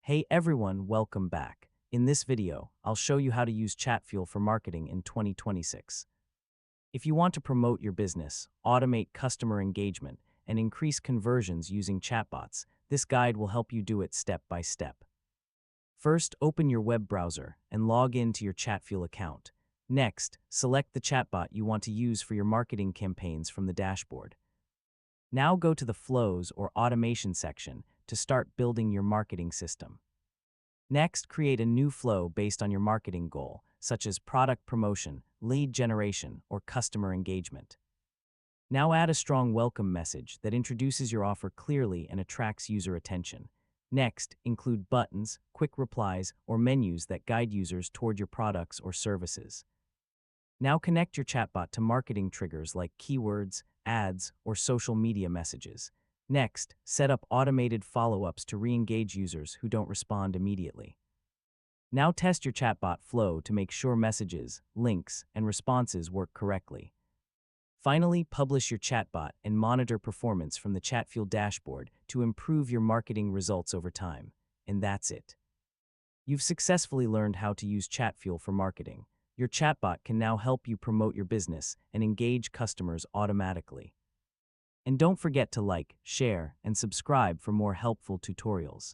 Hey everyone, welcome back. In this video, I'll show you how to use Chatfuel for marketing in 2026. If you want to promote your business, automate customer engagement, and increase conversions using chatbots, this guide will help you do it step by step. First, open your web browser and log in to your Chatfuel account. Next, select the chatbot you want to use for your marketing campaigns from the dashboard. Now go to the Flows or Automation section to start building your marketing system. Next, create a new flow based on your marketing goal, such as product promotion, lead generation, or customer engagement. Now add a strong welcome message that introduces your offer clearly and attracts user attention. Next, include buttons, quick replies, or menus that guide users toward your products or services. Now connect your chatbot to marketing triggers like keywords, ads, or social media messages. Next, set up automated follow-ups to re-engage users who don't respond immediately. Now test your chatbot flow to make sure messages, links, and responses work correctly. Finally, publish your chatbot and monitor performance from the Chatfuel dashboard to improve your marketing results over time. And that's it. You've successfully learned how to use Chatfuel for marketing. Your chatbot can now help you promote your business and engage customers automatically. And don't forget to like, share, and subscribe for more helpful tutorials.